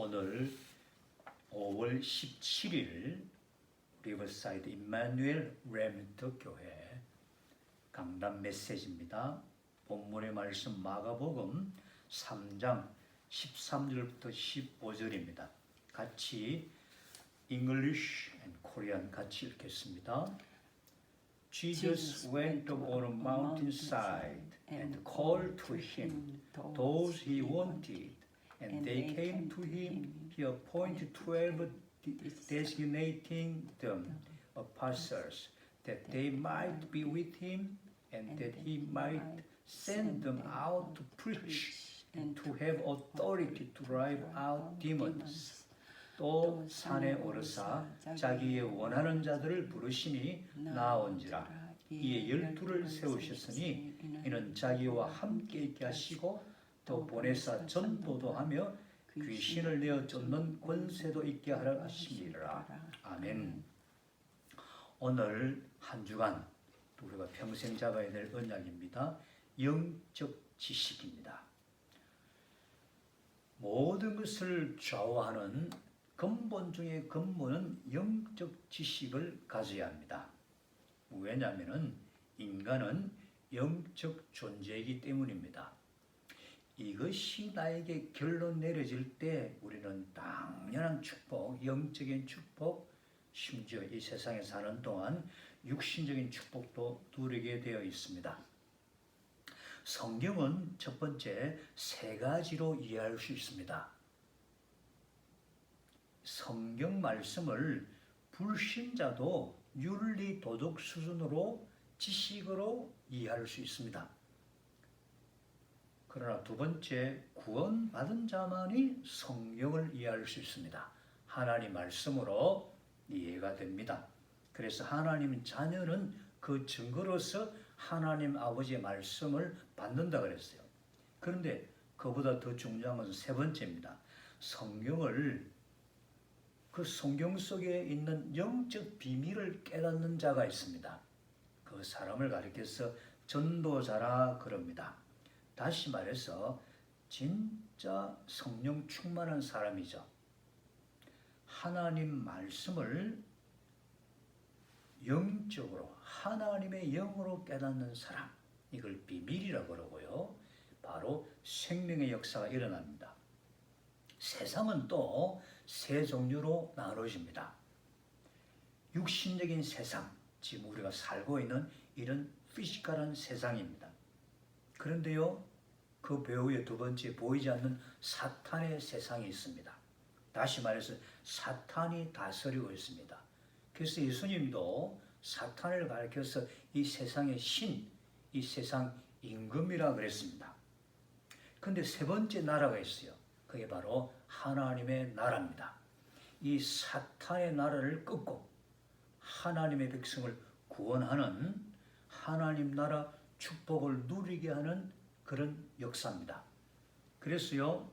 오늘 5월 17일 리버사이드 임마누엘 레멘트 교회 강단 메시지입니다. 본문의 말씀 마가복음 3장 13절부터 15절입니다. 같이 English and Korean 같이 읽겠습니다. Jesus went on a mountainside and called to him those he wanted, and they came to him. He appointed 12, designating them apostles, that they might be with him, and that he might send them out to preach and to have authority to drive out demons. 또 산에 오르사 자기의 원하는 자들을 부르시니 나온지라. 이에 12를 세우셨으니 이는 자기와 함께 있게 하시고 또 보내사 전도도 하며 귀신을 내어 쫓는 권세도 있게 하라 하심이라. 아멘. 오늘 한 주간 우리가 평생 잡아야 될 언약입니다. 영적 지식입니다. 모든 것을 좌우하는 근본 중의 근본은 영적 지식을 가져야 합니다. 왜냐하면 인간은 영적 존재이기 때문입니다. 이것이 나에게 결론 내려질 때 우리는 당연한 축복, 영적인 축복, 심지어 이 세상에 사는 동안 육신적인 축복도 누리게 되어 있습니다. 성경은 첫 번째 세 가지로 이해할 수 있습니다. 성경 말씀을 불신자도 윤리 도덕 수준으로 지식으로 이해할 수 있습니다. 그러나 두 번째, 구원받은 자만이 성경을 이해할 수 있습니다. 하나님 말씀으로 이해가 됩니다. 그래서 하나님 자녀는 그 증거로서 하나님 아버지의 말씀을 받는다 그랬어요. 그런데 그보다 더 중요한 것은 세 번째입니다. 성경을 그 성경 속에 있는 영적 비밀을 깨닫는 자가 있습니다. 그 사람을 가리켜서 전도자라 그럽니다. 다시 말해서 진짜 성령 충만한 사람이죠. 하나님 말씀을 영적으로 하나님의 영으로 깨닫는 사람, 이걸 비밀이라고 그러고요. 바로 생명의 역사가 일어납니다. 세상은 또 세 종류로 나눠집니다. 육신적인 세상, 지금 우리가 살고 있는 이런 피지컬한 세상입니다. 그런데요, 그 배후에 두 번째 보이지 않는 사탄의 세상이 있습니다. 다시 말해서 사탄이 다스리고 있습니다. 그래서 예수님도 사탄을 가리켜서 이 세상의 신, 이 세상 임금이라 그랬습니다. 그런데 세 번째 나라가 있어요. 그게 바로 하나님의 나라입니다. 이 사탄의 나라를 끊고 하나님의 백성을 구원하는 하나님 나라 축복을 누리게 하는 그런 역사입니다. 그래서요,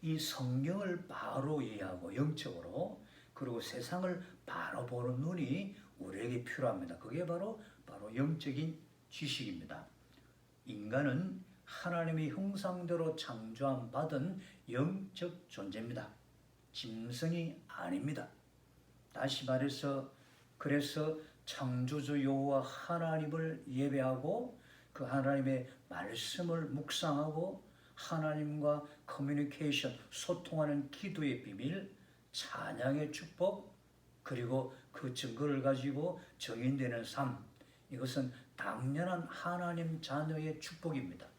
이 성경을 바로 이해하고 영적으로, 그리고 세상을 바로 보는 눈이 우리에게 필요합니다. 그게 바로 영적인 지식입니다. 인간은 하나님의 형상대로 창조함 받은 영적 존재입니다. 짐승이 아닙니다. 다시 말해서 그래서 창조주 여호와 하나님을 예배하고 그 하나님의 말씀을 묵상하고 하나님과 커뮤니케이션, 소통하는 기도의 비밀, 찬양의 축복, 그리고 그 증거를 가지고 정인되는 삶, 이것은 당연한 하나님 자녀의 축복입니다.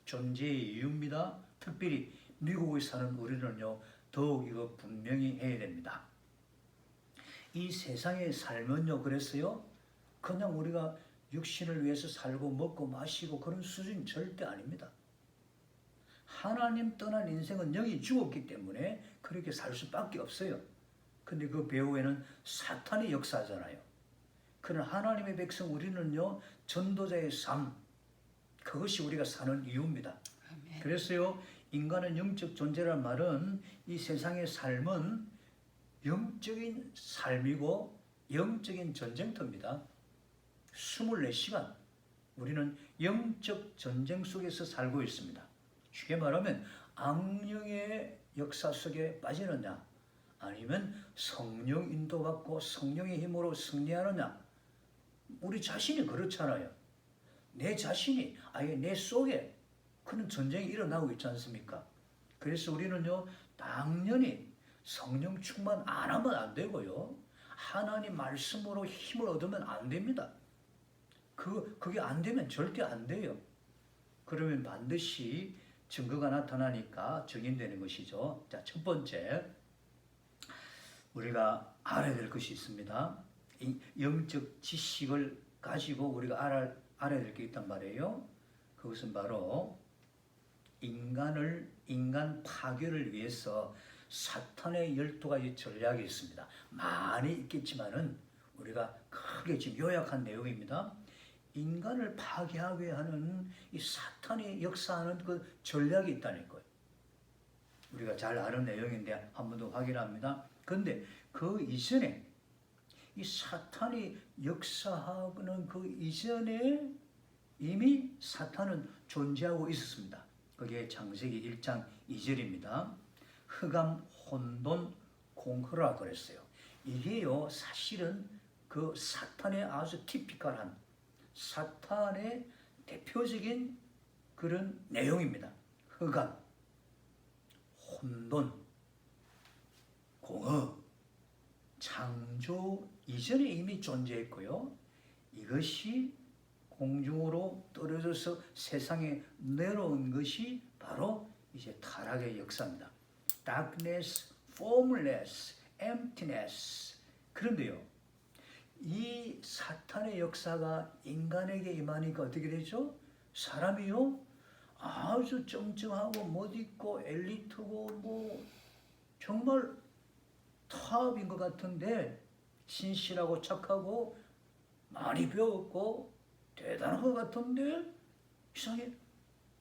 존재의 이유입니다. 특별히 미국에 사는 우리는요, 더욱 이거 분명히 해야 됩니다. 이 세상의 삶은요, 그랬어요. 그냥 우리가 육신을 위해서 살고 먹고 마시고 그런 수준이 절대 아닙니다. 하나님 떠난 인생은 영이 죽었기 때문에 그렇게 살 수밖에 없어요. 근데 그 배후에는 사탄이 역사하잖아요. 그러나 하나님의 백성 우리는요, 전도자의 삶, 그것이 우리가 사는 이유입니다. 아멘. 그래서요, 인간은 영적 존재란 말은 이 세상의 삶은 영적인 삶이고 영적인 전쟁터입니다. 24시간 우리는 영적 전쟁 속에서 살고 있습니다. 쉽게 말하면 악령의 역사 속에 빠지느냐 아니면 성령 인도받고 성령의 힘으로 승리하느냐. 우리 자신이 그렇잖아요. 내 자신이 아예 내 속에 그런 전쟁이 일어나고 있지 않습니까? 그래서 우리는요 당연히 성령 충만 안 하면 안 되고요. 하나님 말씀으로 힘을 얻으면 안 됩니다. 그게 안 되면 절대 안 돼요. 그러면 반드시 증거가 나타나니까 증인되는 것이죠. 자, 첫 번째 우리가 알아야 될 것이 있습니다. 이 영적 지식을 가지고 우리가 알아야 될 게 있단 말이에요. 그것은 바로 인간 파괴를 위해서 사탄의 12가지 전략이 있습니다. 많이 있겠지만은 우리가 크게 지금 요약한 내용입니다. 인간을 파괴하게 하는 이 사탄이 역사하는 그 전략이 있다는 거예요. 우리가 잘 아는 내용인데 한 번 더 확인합니다. 그런데 그 이전에 이 사탄이 역사하는 그 이전에 이미 사탄은 존재하고 있었습니다. 그게 창세기 1장 2절입니다. 흑암, 혼돈, 공허라 그랬어요. 이게요 사실은 그 사탄의 아주 티피컬한 사탄의 대표적인 그런 내용입니다. 흑암, 혼돈, 공허, 창조 이전에 이미 존재했고요. 이것이 공중으로 떨어져서 세상에 내려온 것이 바로 이제 타락의 역사입니다. Darkness, formless, emptiness. 그런데요, 이 사탄의 역사가 인간에게 임하니까 어떻게 되죠? 사람이요 아주 쩡쩡하고 멋있고 엘리트고 뭐 정말 탑인 것 같은데 신실하고 착하고 많이 배웠고 대단한 것 같은데 이상하게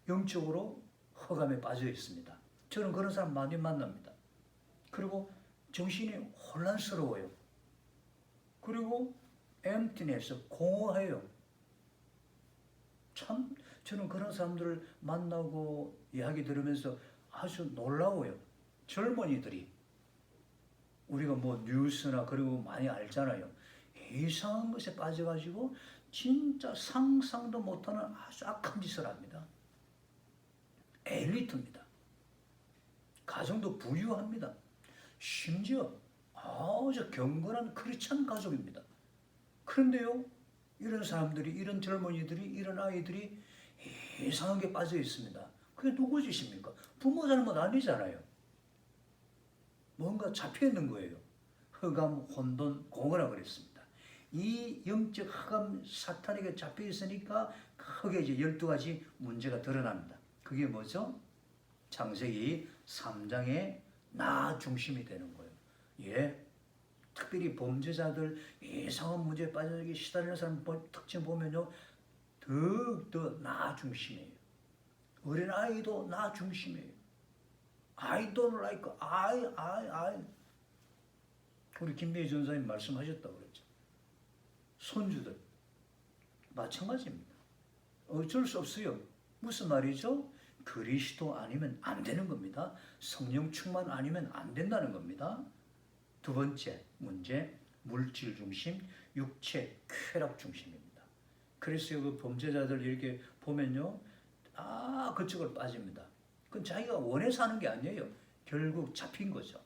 영적으로 허감에 빠져 있습니다. 저는 그런 사람 많이 만납니다. 그리고 정신이 혼란스러워요. 그리고 emptiness, 공허해요. 참 저는 그런 사람들을 만나고 이야기 들으면서 아주 놀라워요. 젊은이들이 우리가 뭐 뉴스나 그리고 많이 알잖아요. 이상한 것에 빠져가지고 진짜 상상도 못하는 아주 악한 짓을 합니다. 엘리트입니다. 가정도 부유합니다. 심지어 아주 경건한 크리스찬 가족입니다. 그런데요, 이런 사람들이, 이런 젊은이들이, 이런 아이들이 이상하게 빠져 있습니다. 그게 누구 짓입니까? 부모 잘못 아니잖아요. 뭔가 잡혀 있는 거예요. 흑암, 혼돈, 공허라 그랬습니다. 이 영적 흑암 사탄에게 잡혀 있으니까 크게 이제 12가지 문제가 드러납니다. 그게 뭐죠? 창세기 3장의 나 중심이 되는 거예요. 예. 특별히 범죄자들 이상한 문제에 빠져 시달리는 사람 특징 보면요. 더욱더 나 중심이에요. 어린아이도 나 중심이에요. I don't like, I. 우리 김미애 전사님 말씀하셨다고 그랬죠. 손주들 마찬가지입니다. 어쩔 수 없어요. 무슨 말이죠? 그리스도 아니면 안 되는 겁니다. 성령 충만 아니면 안 된다는 겁니다. 두 번째 문제, 물질 중심, 육체 쾌락 중심입니다. 그래서 그 범죄자들 이렇게 보면요, 그쪽으로 빠집니다. 그건 자기가 원해서 하는 게 아니에요. 결국 잡힌 거죠.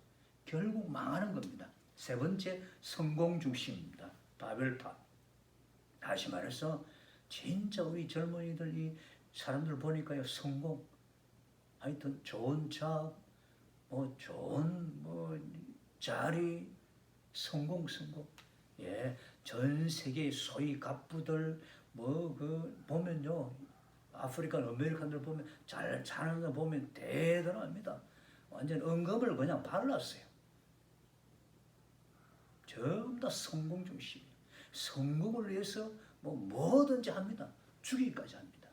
결국 망하는 겁니다. 세 번째, 성공 중심입니다. 바벨탑. 다시 말해서 진짜 우리 젊은이들 이 사람들 보니까요, 성공. 하여튼 좋은 잡, 좋은 자리, 성공. 예, 전 세계 소위 갑부들 보면요, 아프리칸 아메리칸들 보면 잘 사는 거 보면 대단합니다. 완전 은검을 그냥 발랐어요. 전부 다 성공 중심이에요. 성공을 위해서 뭐든지 합니다. 죽이기까지 합니다.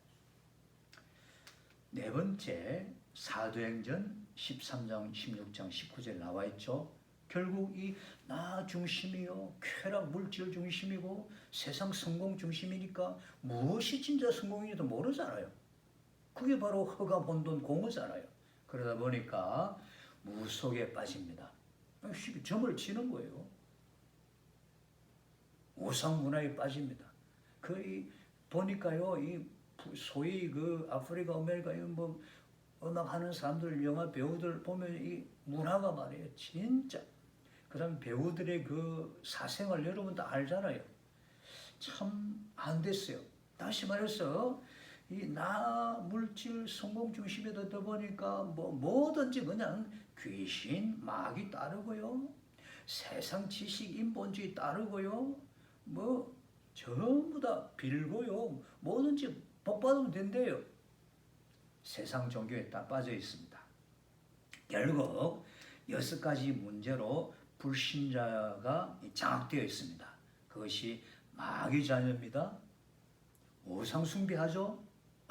네 번째, 사도행전 13장, 16장, 19절 나와 있죠. 결국 이 나 중심이요, 쾌락 물질 중심이고 세상 성공 중심이니까 무엇이 진짜 성공인지도 모르잖아요. 그게 바로 허감, 혼돈, 공허잖아요. 그러다 보니까 무속에 빠집니다. 점을 치는 거예요. 우상 문화에 빠집니다. 보니까요, 소위 아프리카, 아메리카, 뭐, 음악하는 사람들, 영화 배우들 보면 이 문화가 말이에요. 진짜. 그 다음 배우들의 그 사생활 여러분 다 알잖아요. 참 안 됐어요. 다시 말해서 이 나 물질 성공 중심에 듣다 보니까 뭐든지 그냥 귀신, 마귀 따르고요. 세상 지식 인본주의 따르고요. 전부 다 빌고요. 뭐든지 복 받으면 된대요. 세상 종교에 다 빠져 있습니다. 결국 6가지 문제로 불신자가 장악되어 있습니다. 그것이 마귀 자녀입니다. 우상 숭배하죠.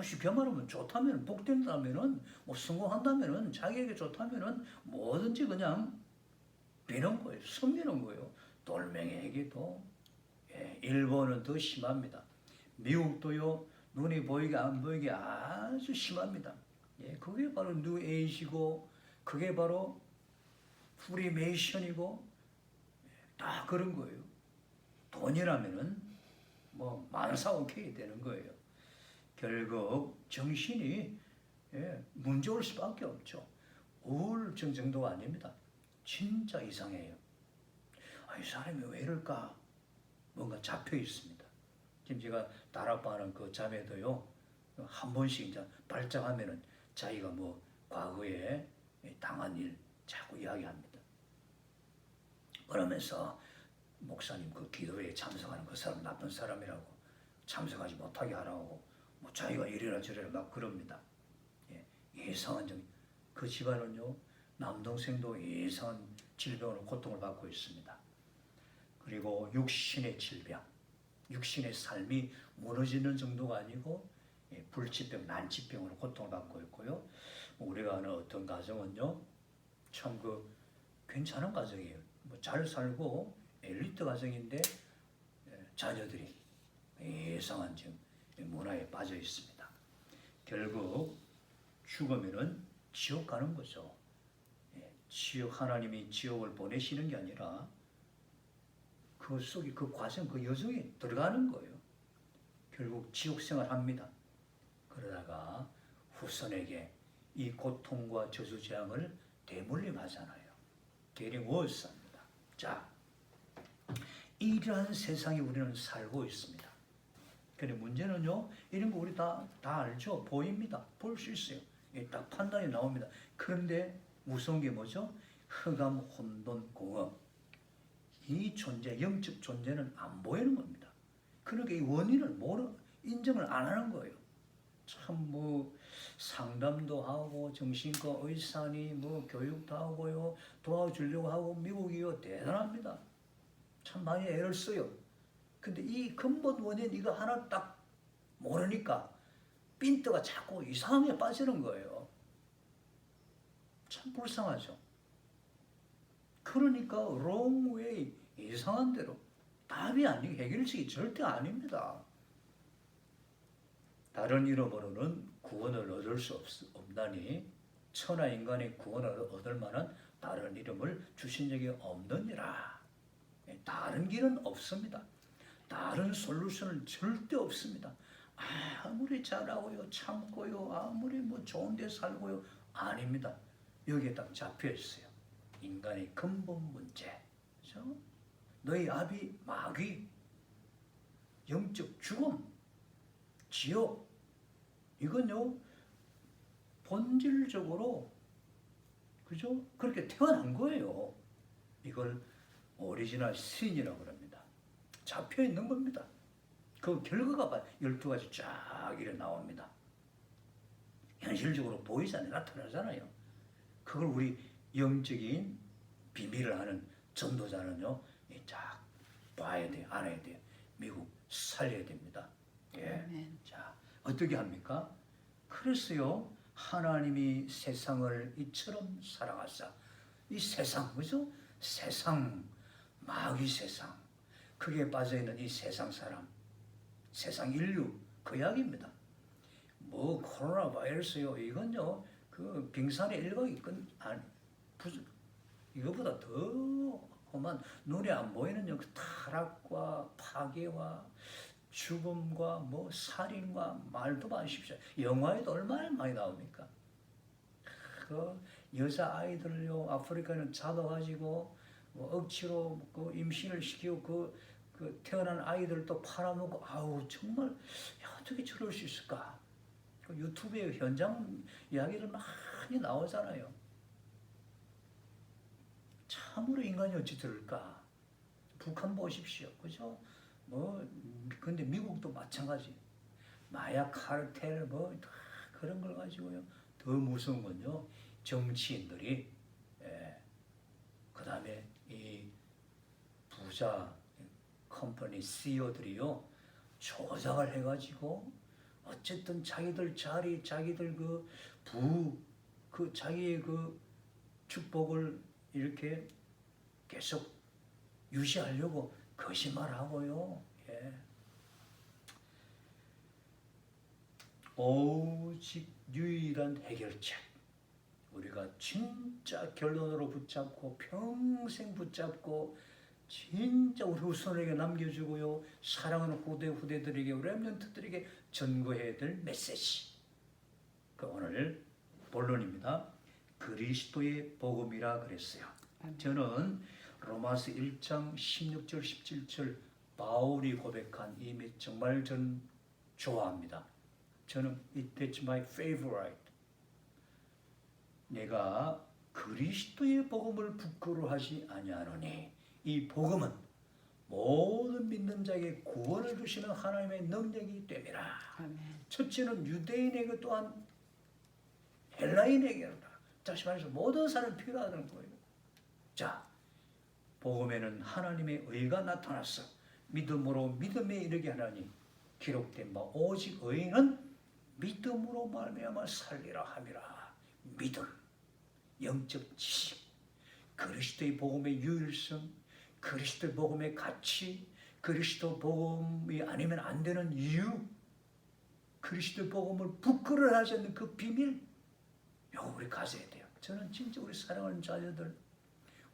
쉽게 말하면 좋다면, 복된다면은, 성공한다면은, 자기에게 좋다면은 뭐든지 그냥 비는 거예요. 섬기는 거예요. 돌멩이에게도. 일본은 더 심합니다. 미국도요, 눈이 보이게 안 보이게 아주 심합니다. 그게 바로 뉴에이지고, 그게 바로 프리메이션이고, 다 그런 거예요. 돈이라면은 만사오케이 되는 거예요. 결국 정신이 문제 올 수밖에 없죠. 우울증 정도가 아닙니다. 진짜 이상해요. 이 사람이 왜 이럴까? 뭔가 잡혀 있습니다. 지금 제가 다락방하는 그 자매도요, 한 번씩 이제 발작하면은 자기가 과거에 당한 일 자꾸 이야기합니다. 그러면서 목사님 그 기도회에 참석하는 그 사람 나쁜 사람이라고, 참석하지 못하게 하라고 자기가 이래라 저래라 막 그럽니다. 이상한 그 집안은요, 남동생도 이상한 질병으로 고통을 받고 있습니다. 그리고 육신의 질병, 육신의 삶이 무너지는 정도가 아니고 불치병, 난치병으로 고통을 받고 있고요. 우리가 아는 어떤 가정은요, 참 괜찮은 가정이에요. 잘 살고 엘리트 가정인데 자녀들이 이상한 문화에 빠져 있습니다. 결국 죽으면은 지옥 가는 거죠. 지옥, 하나님이 지옥을 보내시는 게 아니라 그 속에 그 과정, 그 여정에 들어가는 거예요. 결국 지옥 생활합니다. 그러다가 후손에게 이 고통과 저주재앙을 대물림하잖아요. 대리워스합니다. 자, 이러한 세상에 우리는 살고 있습니다. 근데 문제는요, 이런 거 우리 다 알죠? 보입니다. 볼 수 있어요. 딱 판단이 나옵니다. 그런데 무서운 게 뭐죠? 흑암, 혼돈, 공허. 이 존재, 영적 존재는 안 보이는 겁니다. 그러니까 이 원인을 인정을 안 하는 거예요. 참 상담도 하고 정신과 의사니 교육도 하고요, 도와주려고 하고 미국이요 대단합니다. 참 많이 애를 써요. 근데 이 근본 원인 이거 하나 딱 모르니까 핀트가 자꾸 이상하게 빠지는 거예요. 참 불쌍하죠. 그러니까 wrong way, 이상한 대로 답이 아니고 해결책이 절대 아닙니다. 다른 이름으로는 구원을 얻을 수 없나니 천하 인간의 구원을 얻을 만한 다른 이름을 주신 적이 없느니라. 다른 길은 없습니다. 다른 솔루션은 절대 없습니다. 아무리 잘하고요, 참고요, 아무리 좋은 데 살고요, 아닙니다. 여기에 딱 잡혀 있어요. 인간의 근본 문제. 그렇죠? 너희 아비 마귀, 영적 죽음, 지옥, 이건요 본질적으로 그죠? 그렇게 태어난 거예요. 이걸 오리지널 신이라고 합니다. 잡혀 있는 겁니다. 그 결과가 12가지 쫙 이래 나옵니다. 현실적으로 보이잖아요. 나타나잖아요. 그걸 우리 영적인 비밀을 아는 전도자는요, 쫙 봐야 돼요. 알아야 돼요. 미국 살려야 됩니다. 자, 어떻게 합니까? 그래서요, 하나님이 세상을 이처럼 사랑하사, 이 세상, 그죠? 세상, 마귀 세상, 그게 빠져있는 이 세상 사람, 세상 인류, 그 이야기입니다. 뭐 코로나 바이러스요. 이건요. 그 빙산의 일각이 이거보다 더 험한 눈에 안 보이는 그 타락과 파괴와 죽음과 뭐 살인과 말도 마십시오. 영화에도 얼마나 많이 나옵니까? 그 여자 아이들을요 아프리카는 잡아가지고 뭐 억지로 그 임신을 시키고 그 태어난 아이들도 팔아먹고 아우 정말 어떻게 저럴 수 있을까? 그 유튜브에 현장 이야기를 많이 나오잖아요. 참으로 인간이 어찌 들을까? 북한 보십시오, 그죠? 뭐 근데 미국도 마찬가지. 마약 카르텔 뭐 그런 걸 가지고요. 더 무서운 건요. 정치인들이 그다음에 이 부자 컴퍼니 CEO들이요 조작을 해가지고 어쨌든 자기들 자리, 자기들 그 자기의 그 축복을 이렇게 계속 유지하려고 거짓말하고요. 예. 오직 유일한 해결책. 우리가 진짜 결론으로 붙잡고 평생 붙잡고 진짜 우리 후손에게 남겨주고요. 사랑하는 후대들에게 렘넌트들에게 전거해야 될 메시지. 그 오늘 본론입니다. 그리스도의 복음이라 그랬어요. 저는 로마서 1장 16절 17절 바울이 고백한 이 정말 저는 좋아합니다. 저는 it's my favorite. 내가 그리스도의 복음을 부끄러워하지 아니하노니 이 복음은 모든 믿는 자에게 구원을 주시는 하나님의 능력이 됨이라. 첫째는 유대인에게 또한 헬라인에게로다. 다시 말해서 모든 사람이 필요하다는 거예요. 자, 복음에는 하나님의 의가 나타났어. 믿음으로 믿음에 이르게 하나니 기록된 바 오직 의인은 믿음으로 말미암아 살리라 함이라. 믿음, 영적 지식, 그리스도의 복음의 유일성, 그리스도의 복음의 가치, 그리스도 복음이 아니면 안 되는 이유, 그리스도의 복음을 부끄러워하지 않는 그 비밀, 이거 우리 가져야 돼요. 저는 진짜 우리 사랑하는 자녀들,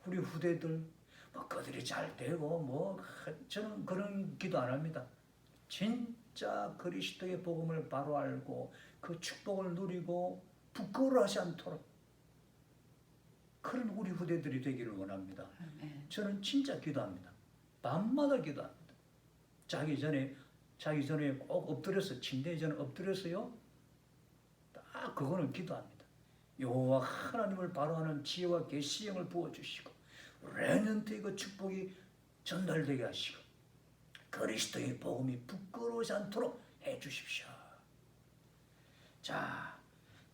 우리 후대들, 뭐 그들이 잘 되고 뭐 저는 그런 기도 안 합니다. 진짜 그리스도의 복음을 바로 알고 그 축복을 누리고 부끄러워하지 않도록 그런 우리 후대들이 되기를 원합니다. 저는 진짜 기도합니다. 밤마다 기도합니다. 자기 전에 꼭 엎드려서 침대에 저는 엎드려서요. 딱 그거는 기도합니다. 여호와 하나님을 바로하는 지혜와 계시형을 부어주시고 렘넌트의 그 축복이 전달되게 하시고 그리스도의 복음이 부끄러워지 않도록 해주십시오. 자,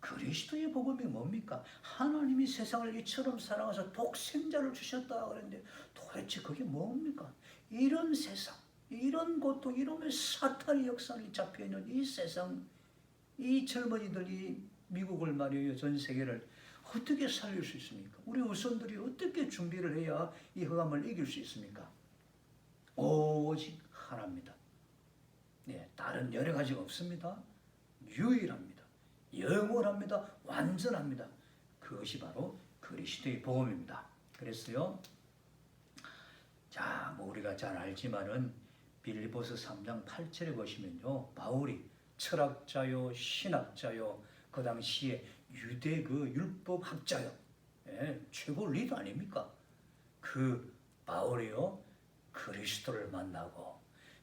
그리스도의 복음이 뭡니까? 하나님이 세상을 이처럼 사랑하셔서 독생자를 주셨다 그랬는데 도대체 그게 뭡니까? 이런 세상, 이런 고통, 이러면 사탄의 역사에 잡혀있는 이 세상, 이 젊은이들이 미국을 말이에요, 전 세계를 어떻게 살릴 수 있습니까? 우리 후손들이 어떻게 준비를 해야 이 흑암을 이길 수 있습니까? 오직 하나입니다. 네, 다른 여러 가지가 없습니다. 유일합니다. 영원합니다. 완전합니다. 그것이 바로 그리스도의 복음입니다. 그랬어요. 자, 뭐 우리가 잘 알지만은 빌립보서 3장 8절에 보시면요, 바울이 철학자요, 신학자요, 그 당시에 유대 그 율법학자요, 최고 리더 아닙니까? 그 바울이요, 그리스도를 만나고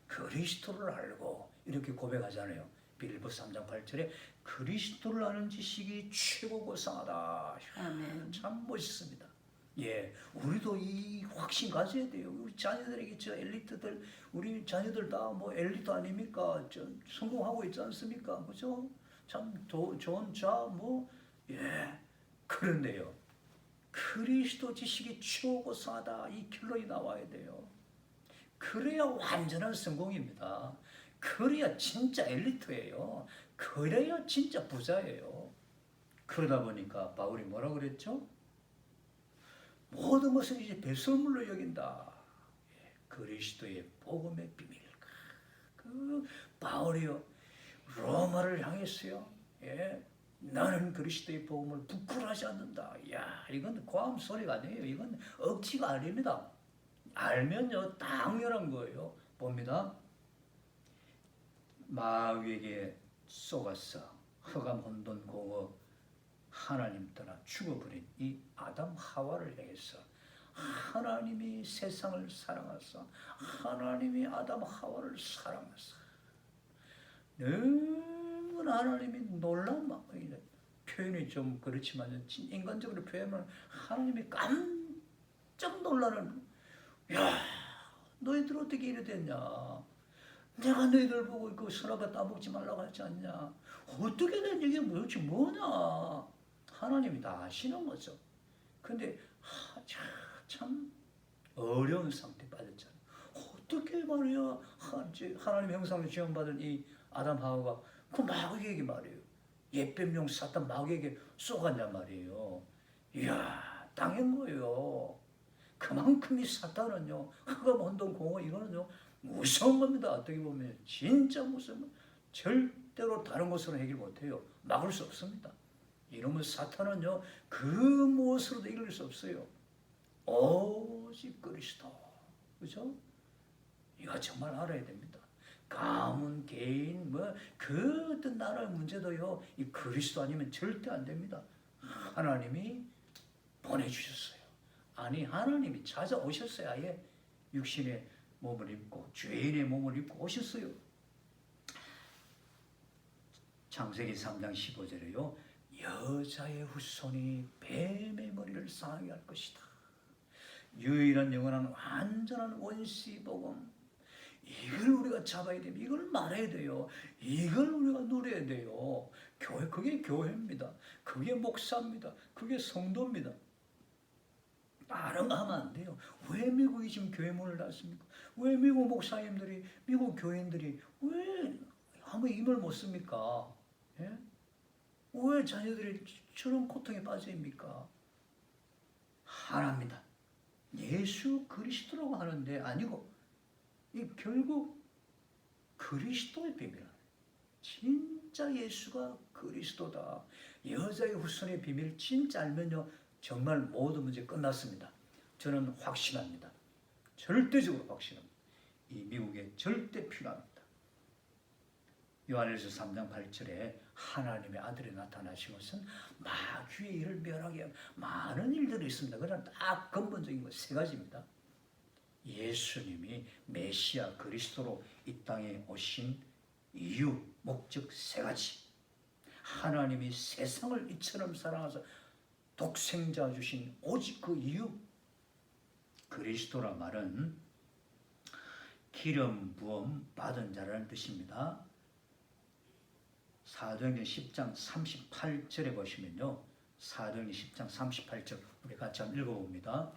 그리스도를 알고 이렇게 고백하잖아요. 빌립보서 3장 8절에 그리스도를 아는 지식이 최고고 상하다. 아멘. 참 멋있습니다. 예, 우리도 이 확신 가져야 돼요. 우리 자녀들에게 저 엘리트들, 우리 자녀들 다 뭐 엘리트 아닙니까? 성공하고 있지 않습니까? 그죠? 참 좋은 예, 그런데요. 그리스도 지식이 최고고 상하다. 이 결론이 나와야 돼요. 그래야 완전한 성공입니다. 그래야 진짜 엘리트예요. 그래야 진짜 부자예요. 그러다 보니까 바울이 뭐라 그랬죠? 모든 것을 이제 배설물로 여긴다. 그리스도의 복음의 비밀. 그 바울이요, 로마를 향했어요. 예? 나는 그리스도의 복음을 부끄러워하지 않는다. 야, 이건 고함 소리가 아니에요. 이건 억지가 아닙니다. 알면요, 당연한 거예요. 봅니다. 마귀에게 속아서 흑암 혼돈 공허 하나님 떠나 죽어버린 이 아담 하와를 향해서 하나님이 세상을 사랑하사 하나님이 아담 하와를 사랑하사 너무나 하나님이 놀라운 마음이다. 표현이 좀 그렇지만 인간적으로 표현하면 하나님이 깜짝 놀라는, 야, 너희들 어떻게 이래 됐냐? 내가 너희들 보고 그 선악과 따먹지 말라고 하지 않냐? 어떻게 된 이게 도대체 뭐냐? 하나님이 다 아시는 거죠. 근데 참 어려운 상태에 빠졌잖아요. 어떻게 말이야? 하나님 형상을 지원받은 이 아담 하와가 그 마귀에게 말이에요. 옛뱀용 사탄 마귀에게 쏘갔냔 말이에요. 이야, 당한 거예요. 그만큼 이 사탄은요, 흑암 혼돈 공허 이거는요 무서운 겁니다. 어떻게 보면 진짜 무서운, 절대로 다른 것으로 해결 못해요. 막을 수 없습니다. 이놈의 사탄은요 그 무엇으로도 이길 수 없어요. 오직 그리스도. 그죠? 이거 정말 알아야 됩니다. 가문, 개인, 그 어떤 나라의 문제도요, 이 그리스도 아니면 절대 안 됩니다. 하나님이 보내주셨어요. 아니, 하나님이 찾아오셨어요. 아예 육신의 몸을 입고, 죄인의 몸을 입고 오셨어요. 창세기 3장 15절에요. 여자의 후손이 뱀의 머리를 상하게 할 것이다. 유일한 영원한 완전한 원시 복음. 이걸 우리가 잡아야 됩니다. 이걸 말해야 돼요. 이걸 우리가 누려야 돼요. 교회, 그게 교회입니다. 그게 목사입니다. 그게 성도입니다. 다른 거 하면 안 돼요. 왜 미국이 지금 교회 문을 닫습니까? 왜 미국 목사님들이, 미국 교인들이 왜 아무 힘을 못 씁니까? 예? 왜 자녀들이 저런 고통에 빠져입니까? 하나입니다. 예수 그리스도라고 하는데 아니고, 이 결국 그리스도의 비밀. 진짜 예수가 그리스도다. 여자의 후손의 비밀 진짜 알면요, 정말 모든 문제 끝났습니다. 저는 확신합니다. 절대적으로 확신합니다. 이 미국에 절대 필요합니다. 요한일서 3장 8절에 하나님의 아들이 나타나신 것은 마귀의 일을 멸하게 하는 많은 일들이 있습니다. 그러나 딱 근본적인 것 세 가지입니다. 예수님이 메시아 그리스도로 이 땅에 오신 이유, 목적 세 가지. 하나님이 세상을 이처럼 사랑하사 독생자 주신 오직 그 이유. 그리스도라 말은 기름 부음 받은 자라는 뜻입니다. 사도행전 10장 38절에 보시면요, 사도행전 10장 38절 우리 같이 한번 읽어봅니다.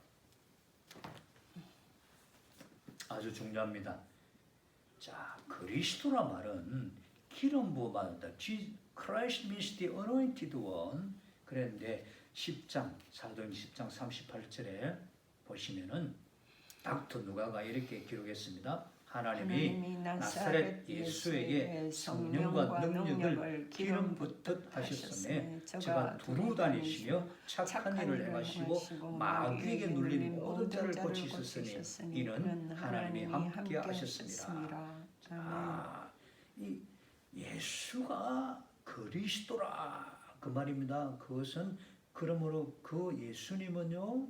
아주 중요합니다. 자, 그리스도라 말은 기름 부음 받았다. Christ means the anointed one. 그랬는데 10장, 사도행전 10장 38절에 보시면은 닥터 누가가 이렇게 기록했습니다. 하나님이 나사렛 예수에게 성령과 능력을 기름 붓듯 하셨으며 저가 두루 다니시며 착한 일을 행하시고 마귀에게 눌린 모든 자를 고치셨으니 이는 하나님이 함께 하셨습니다. 이 예수가 그리스도라 그 말입니다. 그것은 그러므로 그 예수님은요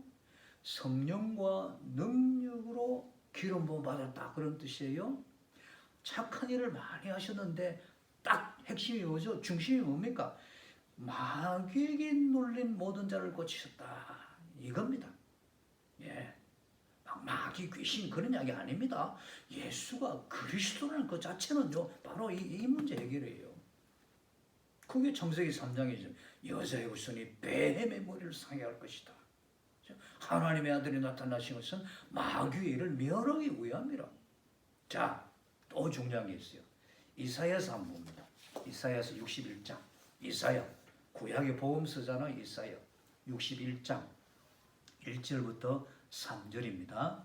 성령과 능력으로 기름 부음 받았다 그런 뜻이에요. 착한 일을 많이 하셨는데 딱 핵심이 뭐죠? 중심이 뭡니까? 마귀에게 눌린 모든 자를 고치셨다 이겁니다. 예, 막 마귀 귀신 그런 이야기 아닙니다. 예수가 그리스도라는 것 자체는요 바로 이 문제 해결이에요. 그게 창세기 3장이죠. 여자의 후손이 뱀의 머리를 상하게 할 것이다. 하나님의 아들이 나타나신 것은 마귀의 일을 멸하기 위함이라. 자, 또 중요한 게 있어요. 이사야서 한번 봅니다. 이사야서 61장. 이사야, 구약의 복음서잖아. 이사야 61장 1절부터 3절입니다.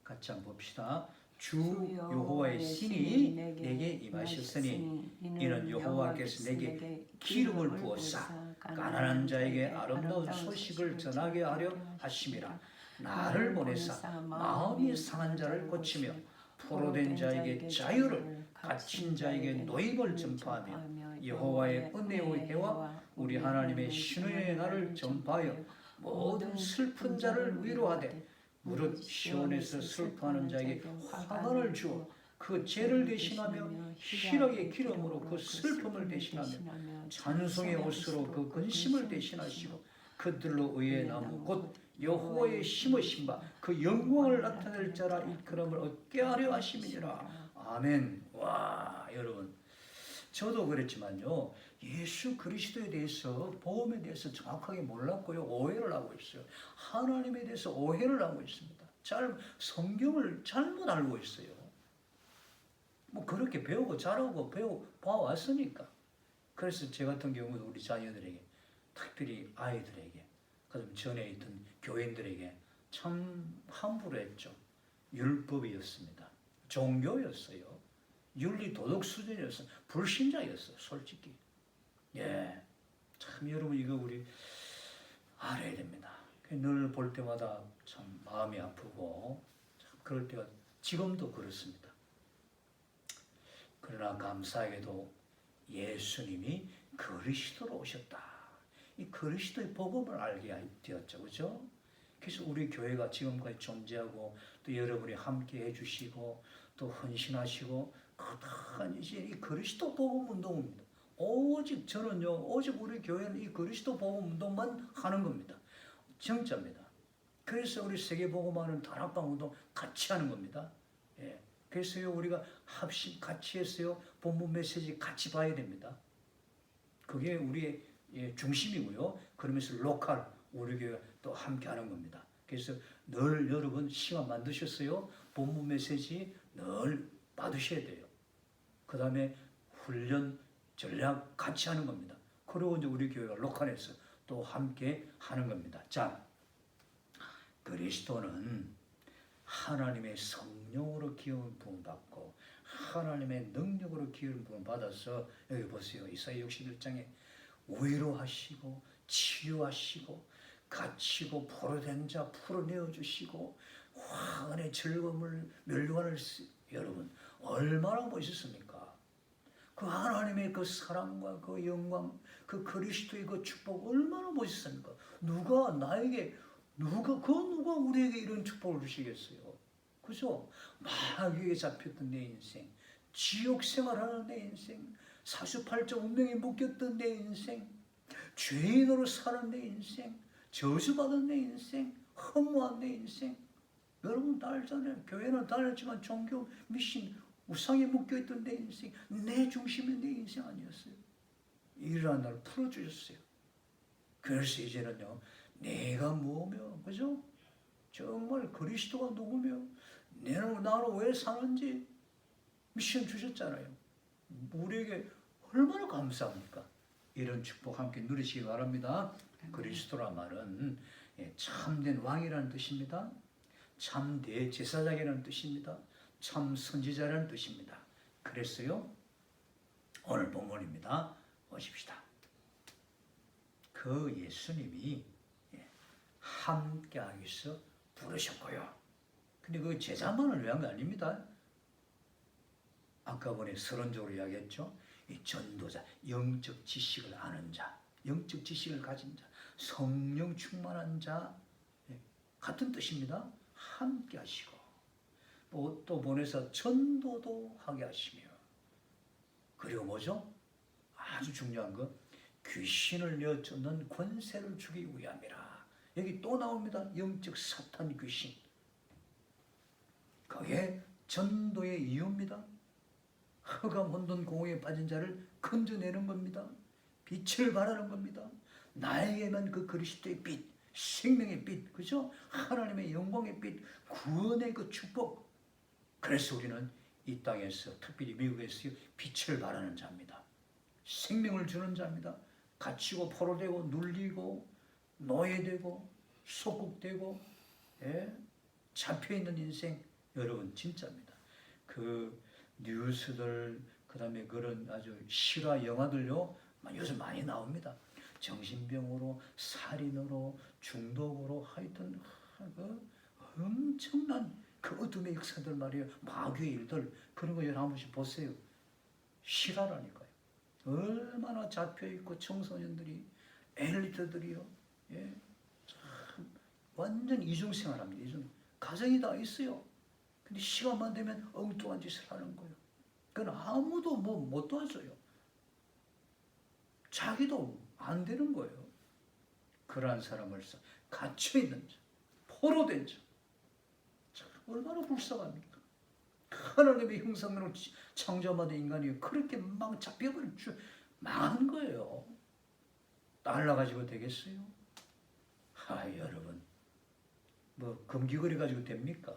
같이 한번 봅시다. 주 여호와의 신이 내게 임하셨으니 이는 여호와께서 내게 기름을 부어사 가난한 자에게 아름다운 소식을 전하게 하려 하심이라. 나를 보내사 마음이 상한 자를 고치며 포로된 자에게 자유를, 갇힌 자에게 노임을 전파하며 여호와의 은혜의 해와 우리 하나님의 신의 날을 전파하여 모든 슬픈 자를 위로하되 무릇 시온에서 슬퍼하는 자에게 화관을 주어 그 죄를 대신하며 희락의 기름으로 그 슬픔을 대신하며 찬송의 옷으로 그 근심을 대신하시고 그들로 의의 나무 곧 여호와의 심으신 바 그 영광을 나타낼 자라 일컬음을 얻게 하려 하심이니라. 아멘. 와, 여러분, 저도 그랬지만요, 예수 그리스도에 대해서, 복음에 대해서 정확하게 몰랐고요, 오해를 하고 있어요. 하나님에 대해서 오해를 하고 있습니다. 성경을 잘못 알고 있어요. 뭐 그렇게 배우고 자라고 봐왔으니까. 그래서 제 같은 경우는 우리 자녀들에게, 특별히 아이들에게, 그다음 전에 있던 교인들에게 참 함부로 했죠. 율법이었습니다. 종교였어요. 윤리 도덕 수준이었어요. 불신자였어요. 솔직히. 예, 참 여러분 이거 우리 알아야 됩니다. 늘 볼 때마다 참 마음이 아프고 참 그럴 때가 지금도 그렇습니다. 그러나 감사하게도 예수님이 그리스도로 오셨다. 이 그리스도의 복음을 알게 되었죠. 그죠? 그래서 우리 교회가 지금까지 존재하고 또 여러분이 함께 해주시고 또 헌신하시고 그다음 이제 이 그리스도 복음 운동입니다. 오직 저는요, 오직 우리 교회는 이 그리스도 복음 운동만 하는 겁니다. 정자입니다. 그래서 우리 세계복음하는 다락방 운동 같이 하는 겁니다. 예. 그래서요, 우리가 합심 같이 했어요. 본문 메시지 같이 봐야 됩니다. 그게 우리의 중심이고요. 그러면서 로컬, 우리 교회가 또 함께 하는 겁니다. 그래서 늘 여러분 시간 만드셨어요. 본문 메시지 늘 받으셔야 돼요. 그 다음에 훈련, 전략 같이 하는 겁니다. 그리고 이제 우리 교회가 로컬에서 또 함께 하는 겁니다. 자, 그리스도는 하나님의 성령으로 기름 부음 받고 하나님의 능력으로 기름 부음 받아서 여기 보세요. 이사야 61장에 위로하시고 치유하시고 갇히고 포로된 자 풀어내어 주시고 화관의 즐거움을 멸류관을 여러분 얼마나 멋있습니까? 그 하나님의 그 사랑과 그 영광, 그 그리스도의 그 축복 얼마나 멋있습니까? 누가 우리에게 이런 축복을 주시겠어요? 그죠? 마귀에게 잡혔던 내 인생, 지옥 생활하는 내 인생, 사주팔자 운명에 묶였던 내 인생, 죄인으로 사는 내 인생, 저주받은 내 인생, 허무한 내 인생. 여러분 다 알잖아요. 교회는 다녔지만 종교, 미신, 우상에 묶여있던 내 인생, 내 중심인 내 인생 아니었어요. 이러한 나를 풀어주셨어요. 그래서 이제는요, 내가 뭐며, 그죠? 정말 그리스도가 누구며, 나는 왜 사는지 미션 주셨잖아요. 우리에게 얼마나 감사합니까? 이런 축복 함께 누리시기 바랍니다. 그리스도라 말은 참된 왕이라는 뜻입니다. 참 대제사장이라는 뜻입니다. 참 선지자라는 뜻입니다. 그랬어요. 오늘 본문입니다. 보십시다. 그 예수님이 함께하기 위해서 부르셨고요. 근데 그 제자만을 위한 거 아닙니다. 아까 전에 서론적으로 이야기했죠. 이 전도자, 영적 지식을 아는 자, 영적 지식을 가진 자, 성령 충만한 자, 같은 뜻입니다. 함께 하시고 또 보내서 전도도 하게 하시며, 그리고 뭐죠? 아주 중요한 거, 귀신을 내쫓는 권세를 주기 위함이라. 여기 또 나옵니다. 영적 사탄 귀신. 그게 전도의 이유입니다. 흑암 혼돈 공허에 빠진 자를 건져내는 겁니다. 빛을 발하는 겁니다. 나에게만 그 그리스도의 빛, 생명의 빛, 그죠? 하나님의 영광의 빛, 구원의 그 축복. 그래서 우리는 이 땅에서, 특별히 미국에서 빛을 발하는 자입니다. 생명을 주는 자입니다. 갇히고 포로되고 눌리고 노예되고 속국되고 잡혀있는 인생, 여러분 진짜입니다. 그 뉴스들, 그다음에 그런 아주 실화 영화들요, 요즘 많이 나옵니다. 정신병으로, 살인으로, 중독으로, 하여튼 그 엄청난 그 어둠의 역사들 말이에요. 마귀의 일들, 그런 거 여러분 한 번씩 보세요. 실화라니까요. 얼마나 잡혀있고 청소년들이, 엘리트들이요, 예, 참 완전 이중생활합니다. 가정이 다 있어요. 근데 시간만 되면 엉뚱한 짓을 하는 거예요. 그건 아무도 못 도와줘요. 자기도 안 되는 거예요. 그러한 사람을 갇혀있는 자, 포로된 자, 참 얼마나 불쌍합니까? 하나님의 형상으로 창조받은 인간이 그렇게 막 잡혀버린 망한 거예요. 날라가지고 되겠어요? 여러분, 금기거리 가지고 됩니까?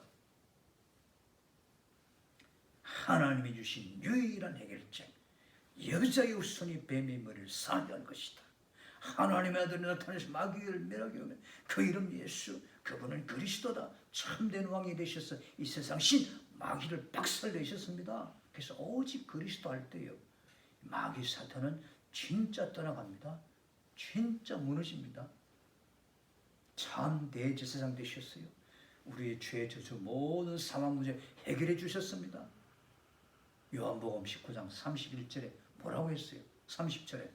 하나님이 주신 유일한 해결책, 여자의 후손이 뱀의 머리를 싸게 할 것이다. 하나님의 아들이 나타나서 마귀를 멸하게 하면 그 이름 예수, 그분은 그리스도다. 참된 왕이 되셔서 이 세상 신 마귀를 박살내셨습니다. 그래서 오직 그리스도 할 때요, 마귀 사탄은 진짜 떠나갑니다. 진짜 무너집니다. 참 대제사장 되셨어요. 우리의 죄, 저주, 모든 사망 문제 해결해 주셨습니다. 요한복음 19장 31절에 뭐라고 했어요? 30절에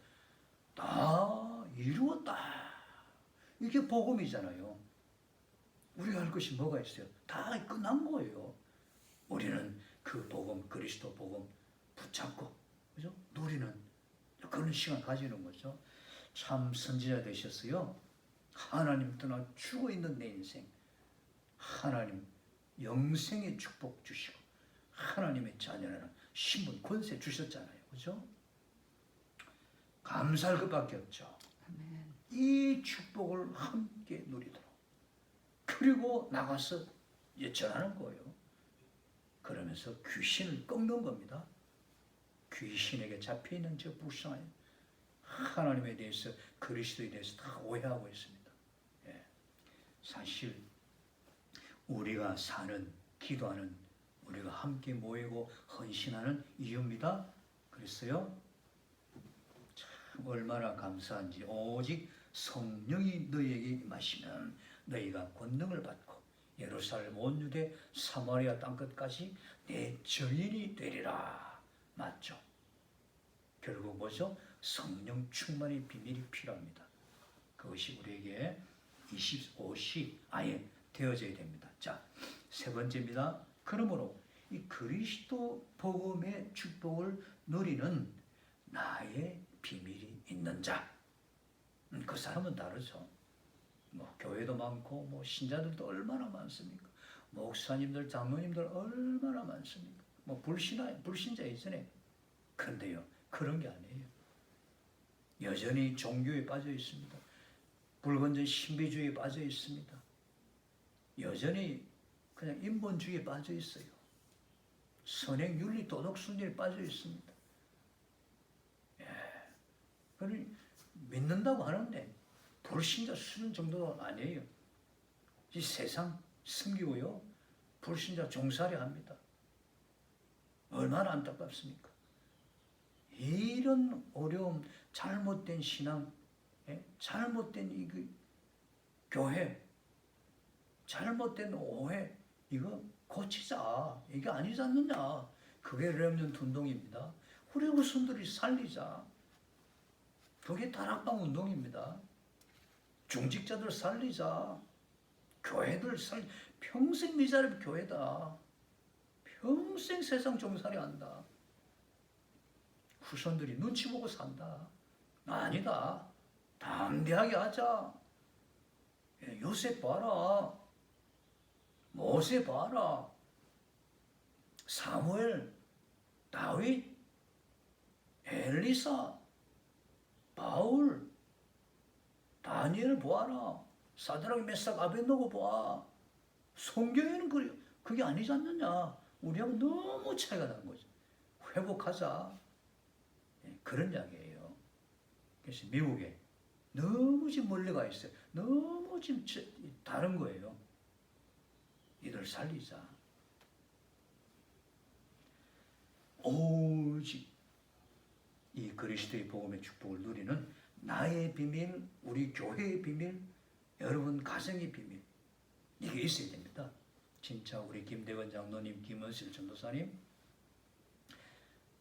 다 이루었다. 이게 복음이잖아요. 우리가 할 것이 뭐가 있어요? 다 끝난 거예요. 우리는 그 복음, 그리스도 복음 붙잡고, 그죠? 누리는 그런 시간 가지는 거죠. 참 선지자 되셨어요. 하나님 떠나 죽어 있는 내 인생, 하나님 영생의 축복 주시고 하나님의 자녀라는 신분, 권세 주셨잖아요. 그죠? 감사할 것밖에 없죠. 아멘. 이 축복을 함께 누리도록. 그리고 나가서 전하는 거예요. 그러면서 귀신을 꺾는 겁니다. 귀신에게 잡혀있는 저 불쌍한 하나님에 대해서, 그리스도에 대해서 다 오해하고 있습니다. 예. 사실 우리가 사는, 기도하는, 우리가 함께 모이고 헌신하는 이유입니다. 그랬어요. 참 얼마나 감사한지. 오직 성령이 너희에게 임하시면 너희가 권능을 받고 예루살렘 온 유대 사마리아 땅끝까지 내 증인이 되리라. 맞죠? 결국 뭐죠? 성령 충만의 비밀이 필요합니다. 그것이 우리에게 25시 아예 되어져야 됩니다. 자, 세 번째입니다. 그러므로 이 그리스도 복음의 축복을 누리는 나의 비밀이 있는 자, 그 사람은 다르죠. 교회도 많고 신자들도 얼마나 많습니까? 목사님들, 장로님들 얼마나 많습니까? 불신자 이전에. 근데요, 그런 게 아니에요. 여전히 종교에 빠져 있습니다. 불건전 신비주의에 빠져 있습니다. 여전히 그냥 인본주의에 빠져 있어요. 선행, 윤리, 도덕, 순리에 빠져 있습니다. 예. 그러니 믿는다고 하는데 불신자 수준 정도는 아니에요. 이 세상 숨기고요, 불신자 종살이 합니다. 얼마나 안타깝습니까? 이런 어려움, 잘못된 신앙, 잘못된 이 교회, 잘못된 오해, 이거 고치자. 이게 아니지 않느냐. 그게 렘넌트 운동입니다. 우리 후손들이 살리자. 그게 다락방 운동입니다. 중직자들 살리자. 교회들 평생 미자립 교회다. 평생 세상 종살이 한다. 후손들이 눈치 보고 산다. 아니다. 담대하게 하자. 요셉 봐라. 모세 봐라. 사무엘, 다윗, 엘리사, 바울, 다니엘 보아라. 사드락, 메삭, 아벳노고 봐. 성경에는 그게 아니지 않느냐. 우리하고 너무 차이가 나는 거죠. 회복하자. 그런 이야기예요. 그래서 미국에 너무 지금 멀리 가 있어요. 너무 지금 다른 거예요. 이들 살리자. 오직 이 그리스도의 복음의 축복을 누리는 나의 비밀, 우리 교회의 비밀, 여러분 가정의 비밀, 이게 있어야 됩니다. 진짜 우리 김대건 장로님, 김은실 전도사님,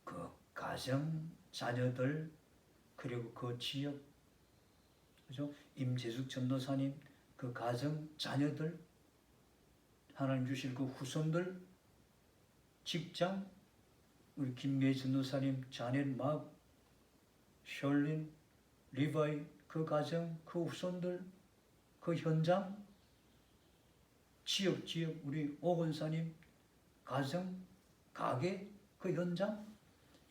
그 가정, 자녀들, 그리고 그 지역, 그죠? 임재숙 전도사님, 그 가정, 자녀들, 하나님 주실 그 후손들, 직장, 우리 김미애 전도사님, 자넷 막, 셜린, 리바이, 그 가정, 그 후손들, 그 현장, 지역, 우리 오건사님, 가정, 가게, 그 현장,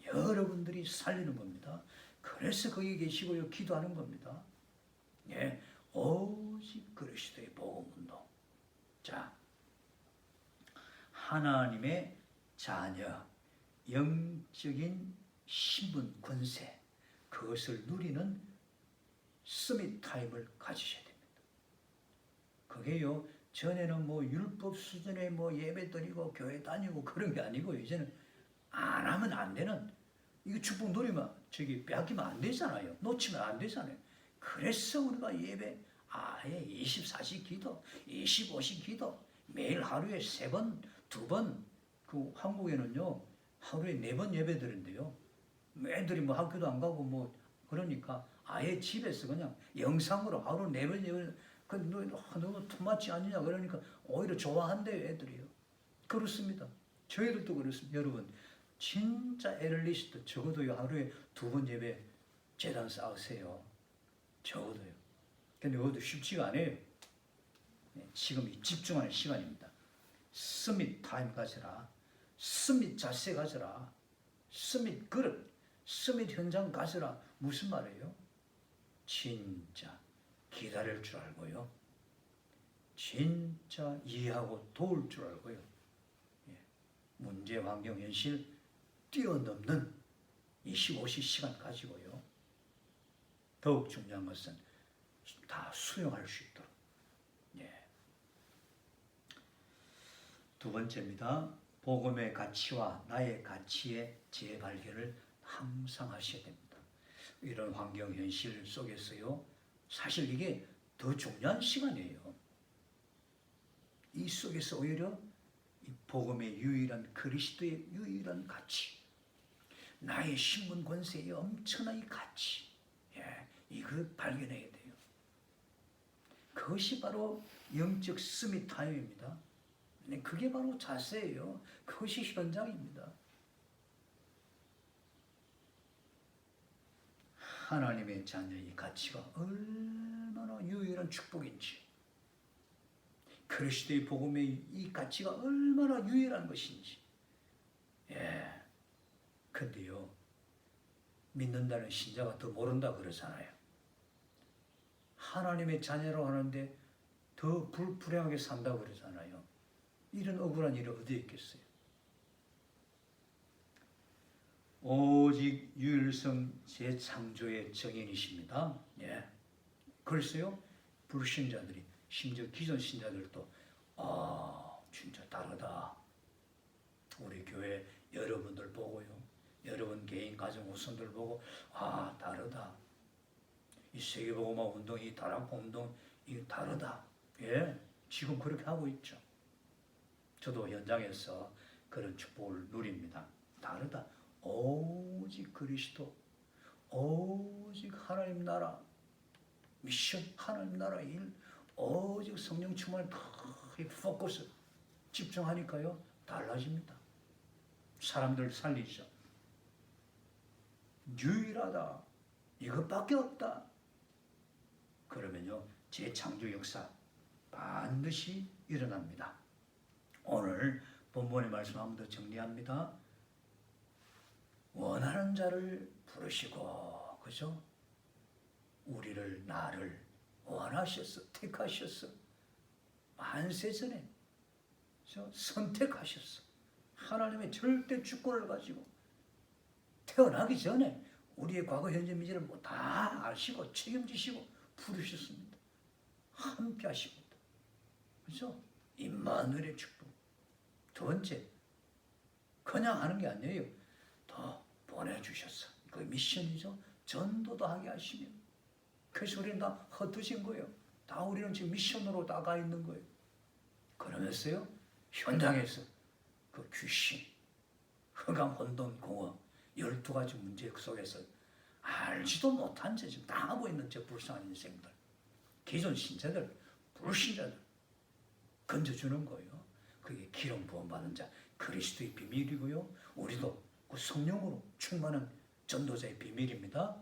여러분들이 살리는 겁니다. 그래서 거기 계시고요, 기도하는 겁니다. 예, 오직 그리스도의 복음 운동. 자, 하나님의 자녀, 영적인 신분, 권세, 그것을 누리는 서밋 타임을 가지셔야 됩니다. 그게요, 전에는 뭐 율법 수준의 뭐 예배 드리고 교회 다니고 그런 게 아니고, 이제는 안 하면 안 되는, 이거 축복 누리면 저기 빼앗기면 안 되잖아요. 놓치면 안 되잖아요. 그래서 우리가 예배 아예 24시 기도, 25시 기도, 매일 하루에 3번, 2번, 그 한국에는요 하루에 4번 예배 드린대요. 애들이 뭐 학교도 안 가고 뭐 그러니까 아예 집에서 그냥 영상으로 하루 4번 예배, 그 너무 투마치 아니냐 그러니까 오히려 좋아한대요, 애들이요. 그렇습니다. 저희들도 그렇습니다. 여러분 진짜 에럴리스트 적어도요 하루에 2번 예배 재단 쌓으세요. 적어도요. 근데 그것도 쉽지가 않아요. 지금 집중하는 시간입니다. 스밋 타임 가져라. 스밋 자세 가져라. 스밋 그릇, 스밋 현장 가져라. 무슨 말이에요? 진짜 기다릴 줄 알고요. 진짜 이해하고 도울 줄 알고요. 문제, 환경, 현실 뛰어넘는 25시 시간 가지고요. 더욱 중요한 것은 다 수용할 수 있도록. 두 번째입니다. 복음의 가치와 나의 가치의 재발견을 항상 하셔야 됩니다. 이런 환경 현실 속에서요, 사실 이게 더 중요한 시간이에요. 이 속에서 오히려 이 복음의 유일한, 그리스도의 유일한 가치, 나의 신분 권세의 엄청난 이 가치, 이걸 발견해야 돼요. 그것이 바로 영적 스밋 타임입니다. 그게 바로 자세예요. 그것이 현장입니다. 하나님의 자녀의 가치가 얼마나 유일한 축복인지, 그리스도의 복음의 이 가치가 얼마나 유일한 것인지. 근데요, 믿는다는 신자가 더 모른다 그러잖아요. 하나님의 자녀로 하는데 더 불행하게 산다 그러잖아요. 이런 억울한 일이 어디에 있겠어요? 오직 유일성 재창조의 정인이십니다. 글쎄요, 불신자들이, 심지어 기존 신자들도 진짜 다르다. 우리 교회 여러분들 보고요, 여러분 개인 가정 후손들 보고 다르다. 이 세계복음화 운동, 이 다락방 운동, 이 다르다. 지금 그렇게 하고 있죠. 저도 현장에서 그런 축복을 누립니다. 다르다. 오직 그리스도, 오직 하나님 나라 미션, 하나님 나라 일, 오직 성령 충만을 크게 포커스 집중하니까요, 달라집니다. 사람들 살리죠. 유일하다, 이것밖에 없다. 그러면요, 재창조 역사 반드시 일어납니다. 오늘 본문의 말씀 한 번 더 정리합니다. 원하는 자를 부르시고, 그죠? 우리를, 나를 원하셨어, 택하셨어. 만세전에 선택하셨어. 하나님의 절대 주권을 가지고 태어나기 전에 우리의 과거, 현재, 미래를 다 아시고 책임지시고 부르셨습니다. 함께 하십니다. 그죠? 임마누엘의 축복. 두 번째, 그냥 하는 게 아니에요. 더 보내주셨어. 그 미션이죠. 전도도 하게 하시며. 그래서 우리는 다 흩어진 거예요. 다 우리는 지금 미션으로 나가 있는 거예요. 그러면서요, 현장에서 그 귀신, 흑암, 혼돈, 공허, 12가지 문제 속에서 알지도 못한 채 지금 당하고 있는 저 불쌍한 인생들, 기존 신자들, 불신자들 건져주는 거예요. 그게 기름 부음 받은 자, 그리스도의 비밀이고요. 우리도 그 성령으로 충만한 전도자의 비밀입니다.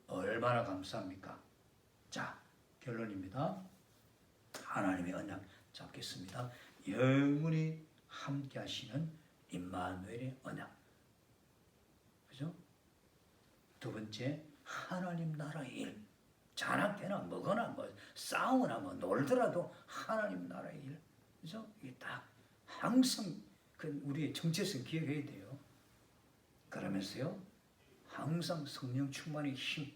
얼마나 감사합니까? 자, 결론입니다. 하나님의 언약 잡겠습니다. 영원히 함께 하시는 임마누엘의 언약. 그죠? 두 번째, 하나님 나라의 일. 자나깨나 먹거나 뭐 싸우거나 뭐 놀더라도 하나님 나라의 일. 그죠? 이게 딱 항상 그 우리의 정체성 기억해야 돼요. 그러면서요, 항상 성령 충만의 힘.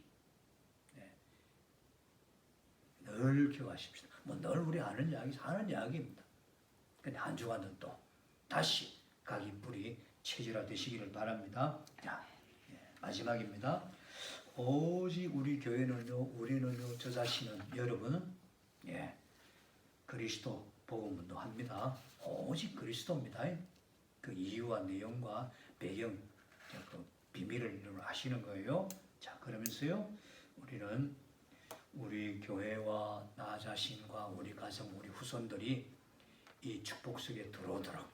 네. 늘 기억하십시오. 뭐 늘 우리 하는 이야기입니다. 근데 한 주간은 또 다시 각이 뿔이 체질화 되시기를 바랍니다. 자, 마지막입니다. 오직 우리 교회는요, 우리는요, 저 자신은, 여러분은 그리스도 복음 운동합니다. 오직 그리스도입니다. 그 이유와 내용과 배경, 그 비밀을 아시는 거예요. 자, 그러면서요, 우리는 우리 교회와 나 자신과 우리 가정, 우리 후손들이 이 축복 속에 들어오도록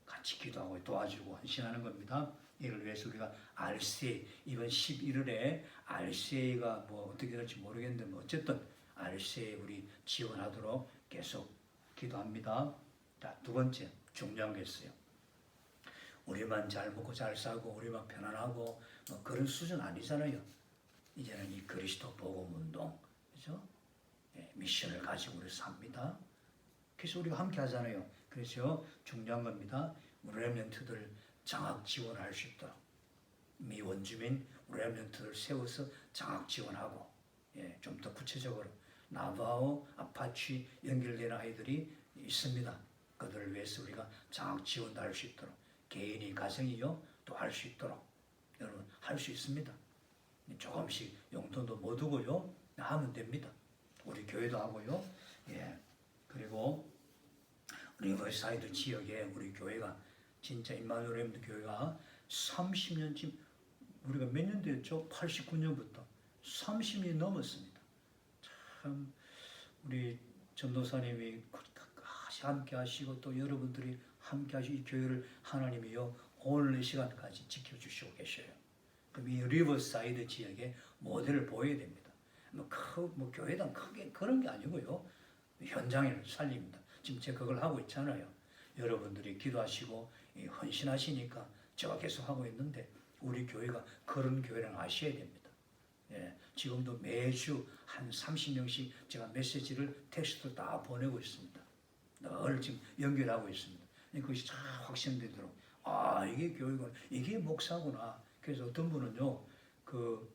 같이 기도하고 도와주고 헌신하는 겁니다. 이를 위해서 우리가 RCA, 이번 11월에 RCA가 뭐 어떻게 될지 모르겠는데 뭐 어쨌든 RCA 우리 지원하도록 계속 기도합니다. 자, 두 번째 중요한 게 있어요. 우리만 잘 먹고 잘 살고 우리만 편안하고 뭐 그런 수준 아니잖아요. 이제는 이 그리스도 복음 운동, 그죠? 미션을 가지고 우리 삽니다. 그래서 우리가 함께 하잖아요. 그래서 중요한 겁니다. 우리 렘넌트들 장학 지원할 수 있도록 미원주민 우리 렘넌트들 세워서 장학 지원하고, 좀 더 구체적으로 나바오, 아파치 연결되는 아이들이 있습니다. 그들을 위해서 우리가 장학 지원도 할 수 있도록, 개인이 가정이요 또 할 수 있도록 여러분 할 수 있습니다. 조금씩 용돈도 못 두고요 하면 됩니다. 우리 교회도 하고요. 그리고 리버사이드 지역에 우리 교회가 진짜 임마누엘 교회가 30년쯤, 우리가 몇 년 됐죠? 89년부터 30년이 넘었습니다. 참 우리 전도사님이 끝까지 함께 하시고 또 여러분들이 함께 하시고 이 교회를 하나님이요 오늘 이 시간까지 지켜주시고 계셔요. 그럼 이 리버사이드 지역에 모델을 보여야 됩니다. 뭐 교회당 크게 그런 게 아니고요. 현장을 살립니다. 지금 제가 그걸 하고 있잖아요. 여러분들이 기도하시고 헌신하시니까 제가 계속 하고 있는데 우리 교회가 그런 교회라는 아셔야 됩니다. 지금도 매주 한 30명씩 제가 메시지를 텍스트로 다 보내고 있습니다. 늘 지금 연결하고 있습니다. 그것이 잘 확신되도록, 이게 교회구나, 이게 목사구나. 그래서 어떤 분은요, 그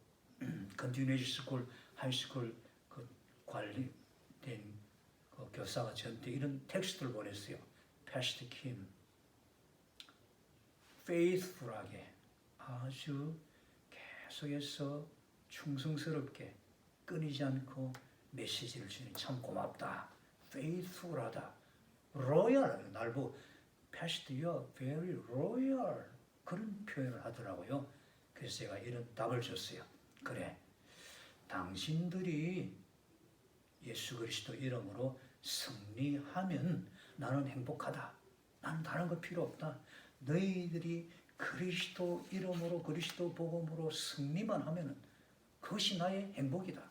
컨티뉴에이션 스쿨, 하이스쿨 그 관리된 그 교사가 저한테 이런 텍스트를 보냈어요. 패스트 킴, faithful하게 아주 계속해서 충성스럽게 끊이지 않고 메시지를 주니 참 고맙다. faithful하다. royal, 날 보고 패스트, you're very royal. 그런 표현을 하더라고요. 그래서 제가 이런 답을 줬어요. 그래, 당신들이 예수 그리스도 이름으로 승리하면 나는 행복하다. 나는 다른 거 필요 없다. 너희들이 그리스도 이름으로 그리스도 복음으로 승리만 하면 그것이 나의 행복이다.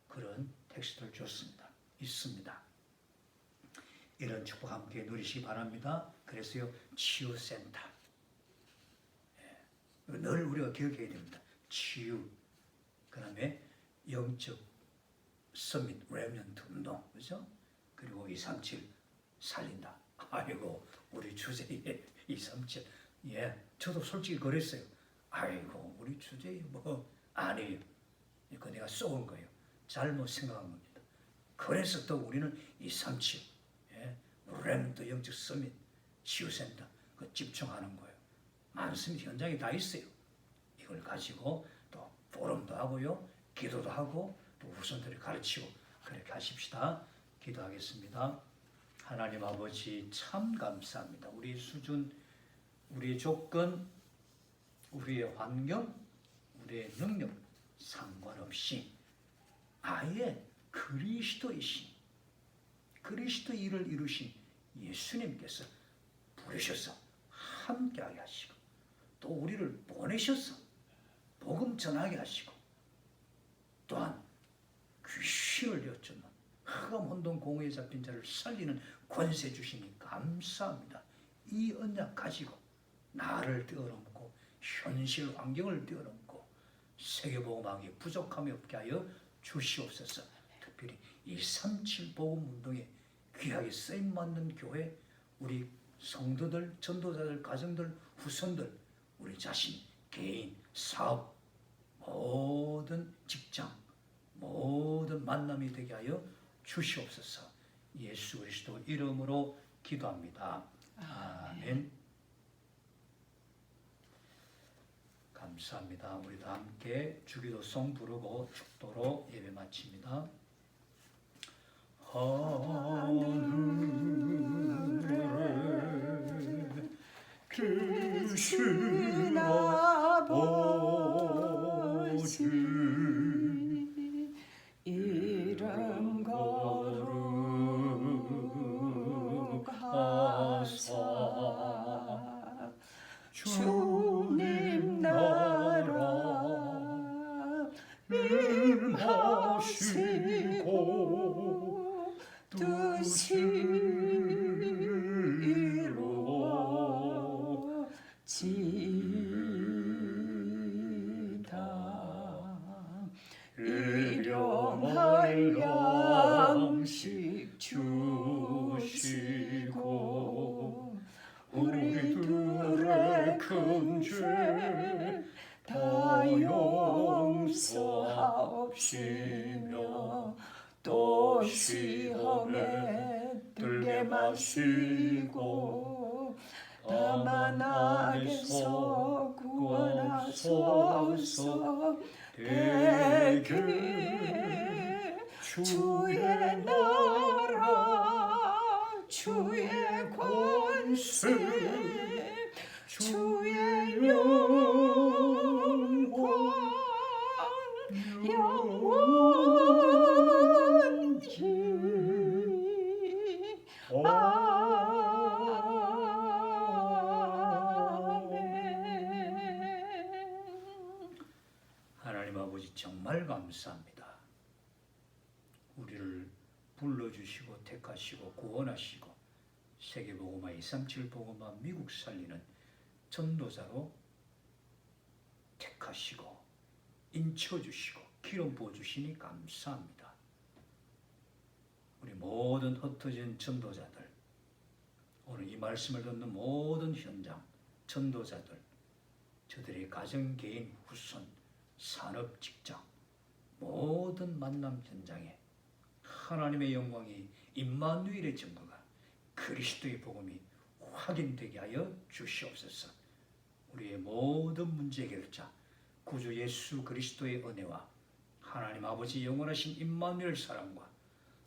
그런 텍스트를 줬습니다. 있습니다. 이런 축복 함께 누리시기 바랍니다. 그래서요, 치유센터. 늘 우리가 기억해야 됩니다. 치유, 그 다음에 영적 서밋, 렘넌트 운동, 그죠? 그리고 237 살린다. 아이고, 우리 주제에 237, 저도 솔직히 그랬어요. 아이고, 우리 주제에 뭐 아니에요. 이거 내가 쏘은 거예요. 잘못 생각한 겁니다. 그래서 또 우리는 237, 렘넌트 영적 서밋 치유센터 그 집중하는 거예요. 많습니다. 현장에 다 있어요. 이걸 가지고 또 포럼도 하고요, 기도도 하고 또 후손들을 가르치고 그렇게 하십시다. 기도하겠습니다. 하나님 아버지 참 감사합니다. 우리 수준, 우리의 조건, 우리의 환경, 우리의 능력 상관없이 아예 그리스도이신, 그리스도 일을 이루신 예수님께서 부르셔서 함께하게 하시고 또 우리를 보내셔서 복음 전하게 하시고 또한 귀신을 엿쫓는 흑암 혼돈 공허에 잡힌 자를 살리는 권세 주시니 감사합니다. 이 언약 가지고 나를 뛰어넘고 현실 환경을 뛰어넘고 세계복음하기에 부족함이 없게 하여 주시옵소서. 특별히 이 3.7 복음 운동에 귀하게 쓰임받는 교회, 우리 성도들, 전도자들, 가정들, 후손들, 우리 자신, 개인, 사업, 모든 직장, 모든 만남이 되게 하여 주시옵소서. 예수 그리스도 이름으로 기도합니다. 아멘. 감사합니다. 우리도 함께 주기도송 부르고 축도로 예배 마칩니다. 하늘에 계신 아버지 이름 거룩하사 주님 나라 임하시고 뜻이 이루어지다. 일용할 양식 주시고 우리들의 큰 죄 다 용서하옵시며 또 시험에 들게 마시고 다만 악에서 구원하소서. 대개 주의 나라 주의 권세 주의 영광 영원히 하나님 아버지 정말 감사합니다. 우리를 불러주시고 택하시고 구원하시고 세계복음화 237 복음화 미국 살리는 전도자로 택하시고 인쳐주시고 기름 부어주시니 감사합니다. 우리 모든 흩어진 전도자들, 오늘 이 말씀을 듣는 모든 현장 전도자들, 저들의 가정, 개인, 후손, 산업, 직장, 모든 만남 현장에 하나님의 영광이 임마누엘의 증거가 그리스도의 복음이 확인되게 하여 주시옵소서. 우리의 모든 문제 해결자 구주 예수 그리스도의 은혜와 하나님 아버지 영원하신 임마누엘 사랑과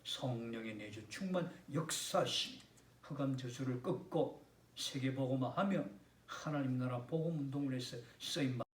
성령의 내주 충만 역사하심이 흑암 저주를 꺾고 세계복음화하며 하나님 나라 복음 운동을 해서 쓰임